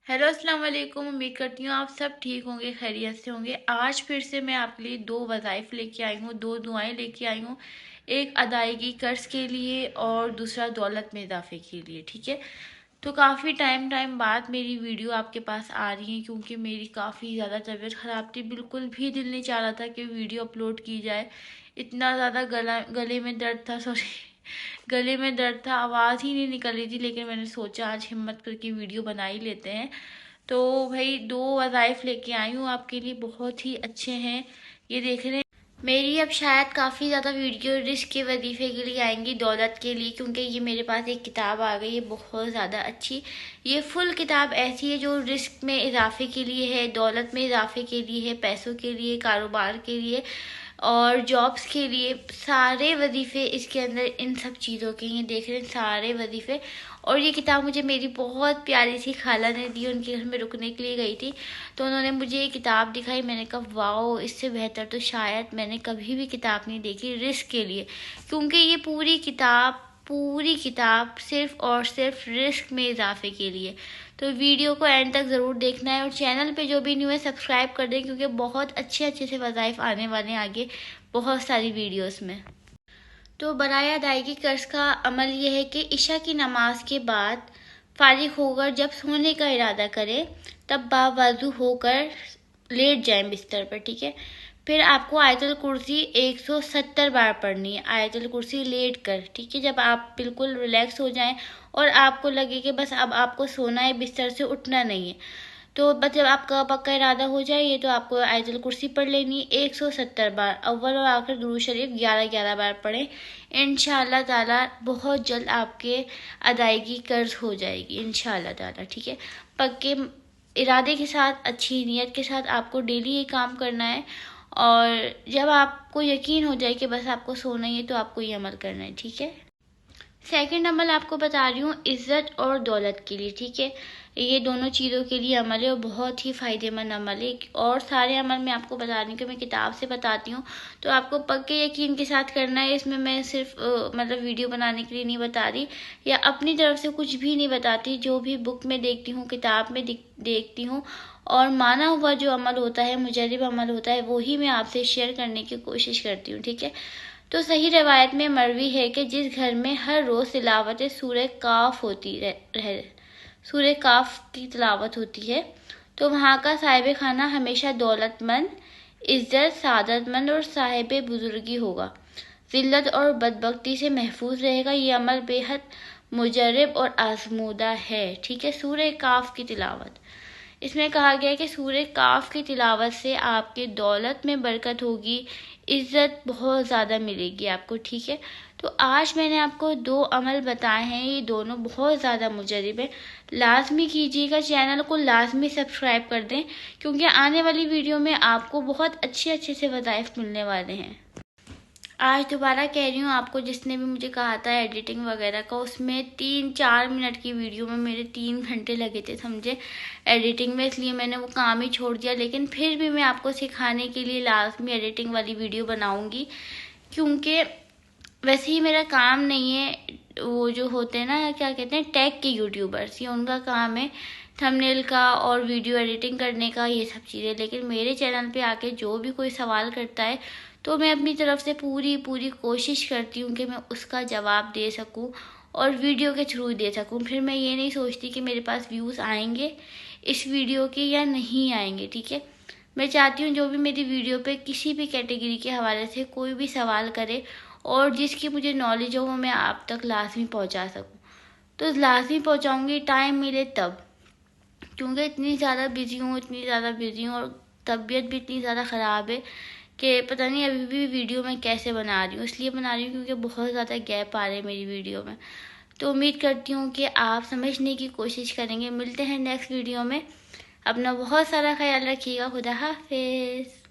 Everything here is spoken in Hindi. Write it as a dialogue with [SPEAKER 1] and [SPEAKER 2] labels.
[SPEAKER 1] हेलो अस्सलाम वालेकुम। उम्मीद करती हूँ आप सब ठीक होंगे, खैरियत से होंगे। आज फिर से मैं आपके लिए दो वज़ाइफ लेके आई हूँ, दो दुआएं लेके आई हूँ। एक अदायगी कर्ज के लिए और दूसरा दौलत में इजाफे के लिए। ठीक है, तो काफ़ी टाइम बाद मेरी वीडियो आपके पास आ रही है क्योंकि मेरी काफ़ी ज़्यादा तबीयत ख़राब थी। बिल्कुल भी दिल नहीं चाह रहा था कि वीडियो अपलोड की जाए। इतना ज़्यादा गले में दर्द था, सॉरी गले में दर्द था, आवाज़ ही नहीं निकल रही थी। लेकिन मैंने सोचा आज हिम्मत करके वीडियो बना ही लेते हैं। तो भाई दो वज़ाइफ लेके आई हूँ आपके लिए, बहुत ही अच्छे हैं। ये देख रहे हैं मेरी अब शायद काफ़ी ज़्यादा वीडियो रिस्क के वजीफ़े के लिए आएंगी, दौलत के लिए, क्योंकि ये मेरे पास एक किताब आ गई है बहुत ज़्यादा अच्छी। ये फुल किताब ऐसी है जो रिस्क में इजाफे के लिए है, दौलत में इजाफे के लिए है, पैसों के लिए, कारोबार के लिए और जॉब्स के लिए। सारे वजीफ़े इसके अंदर इन सब चीज़ों के, ये देख रहे हैं सारे वजीफ़े। और ये किताब मुझे मेरी बहुत प्यारी सी खाला ने दी, उनके घर में रुकने के लिए गई थी तो उन्होंने मुझे ये किताब दिखाई। मैंने कहा वाओ, इससे बेहतर तो शायद मैंने कभी भी किताब नहीं देखी रिस्क के लिए, क्योंकि ये पूरी किताब सिर्फ और सिर्फ रिस्क में इजाफे के लिए। तो वीडियो को एंड तक ज़रूर देखना है और चैनल पे जो भी न्यू है सब्सक्राइब कर दें, क्योंकि बहुत अच्छे अच्छे से वज़ाइफ आने वाले हैं आगे बहुत सारी वीडियोस में। तो बराए अदायगी कर्ज का अमल यह है कि इशा की नमाज के बाद फारिग होकर जब सोने का इरादा करें तब बावजू होकर लेट जाएं बिस्तर पर। ठीक है, फिर आपको आयतुल कुर्सी 170 बार पढ़नी है, आयतुल कुर्सी लेट कर। ठीक है, जब आप बिल्कुल रिलैक्स हो जाएं और आपको लगे कि बस अब आपको सोना है, बिस्तर से उठना नहीं है, तो बस जब आपका पक्का इरादा हो जाए ये तो आपको आयतुल कुर्सी पढ़ लेनी है 170 बार। अव्वल और आखिर दुरूद शरीफ 11-11 बार पढ़ें। इंशाअल्लाह ताला बहुत जल्द आपके अदायगी कर्ज हो जाएगी इंशाअल्लाह ताला। ठीक है, पक्के इरादे के साथ, अच्छी नीयत के साथ आपको डेली ये काम करना है। और जब आपको यकीन हो जाए कि बस आपको सोना ही है तो आपको ये अमल करना है। ठीक है, सेकंड अमल आपको बता रही हूँ इज्जत और दौलत के लिए। ठीक है, ये दोनों चीज़ों के लिए अमल है और बहुत ही फ़ायदेमंद अमल है। और सारे अमल मैं आपको बता रही हूँ कि मैं किताब से बताती हूँ, तो आपको पक्के यकीन के साथ करना है। इसमें मैं सिर्फ मतलब वीडियो बनाने के लिए नहीं बता रही या अपनी तरफ से कुछ भी नहीं बताती। जो भी बुक में देखती हूँ, किताब में देखती हूँ और माना हुआ जो अमल होता है, मुजर्रब अमल होता है, वो ही मैं आपसे शेयर करने की कोशिश करती हूँ। ठीक है, तो सही रवायत में मरवी है कि जिस घर में हर रोज़ तिलावत सूरह काफ होती रहे, सूरह काफ की तिलावत होती है, तो वहाँ का साहिब खाना हमेशा दौलतमंद, इज्जत, सादतमंद और साहिब बुजुर्गी होगा, जिल्लत और बदबख्ती से महफूज रहेगा। ये अमल बेहद मुजर्रब और आजमूदा है। ठीक है, सूरह काफ की तिलावत, इसमें कहा गया है कि सूरह काफ की तिलावत से आपके दौलत में बरकत होगी, इज़्ज़त बहुत ज़्यादा मिलेगी आपको। ठीक है, तो आज मैंने आपको दो अमल बताए हैं, ये दोनों बहुत ज़्यादा मुजर्रब है। लाजमी कीजिएगा, चैनल को लाजमी सब्सक्राइब कर दें, क्योंकि आने वाली वीडियो में आपको बहुत अच्छे अच्छे से वज़ाइफ मिलने वाले हैं। आज दोबारा कह रही हूँ आपको, जिसने भी मुझे कहा था एडिटिंग वगैरह का, उसमें 3-4 मिनट की वीडियो में मेरे 3 घंटे लगे थे समझे एडिटिंग में, इसलिए मैंने वो काम ही छोड़ दिया। लेकिन फिर भी मैं आपको सिखाने के लिए लाजमी एडिटिंग वाली वीडियो बनाऊंगी, क्योंकि वैसे ही मेरा काम नहीं है। वो जो होते हैं ना, क्या कहते हैं, टेक के यूट्यूबर्स, ये उनका काम है थंबनेल का और वीडियो एडिटिंग करने का, ये सब चीज़ें। लेकिन मेरे चैनल पे आके जो भी कोई सवाल करता है तो मैं अपनी तरफ से पूरी कोशिश करती हूँ कि मैं उसका जवाब दे सकूँ और वीडियो के थ्रू दे सकूँ। फिर मैं ये नहीं सोचती कि मेरे पास व्यूज़ आएंगे इस वीडियो के या नहीं आएंगे। ठीक है, मैं चाहती हूँ जो भी मेरी वीडियो पे किसी भी कैटेगरी के हवाले से कोई भी सवाल करे और जिसकी मुझे नॉलेज हो वो मैं आप तक लाजमी पहुँचा सकूँ, तो लाजमी पहुँचाऊँगी टाइम मिले तब, क्योंकि इतनी ज़्यादा बिज़ी हूँ और तबीयत भी इतनी ज़्यादा ख़राब है कि पता नहीं अभी भी वीडियो मैं कैसे बना रही हूँ। इसलिए बना रही हूँ क्योंकि बहुत ज़्यादा गैप आ रहे हैं मेरी वीडियो में। तो उम्मीद करती हूँ कि आप समझने की कोशिश करेंगे। मिलते हैं नेक्स्ट वीडियो में, अपना बहुत सारा ख्याल रखिएगा। खुदा हाफिज़।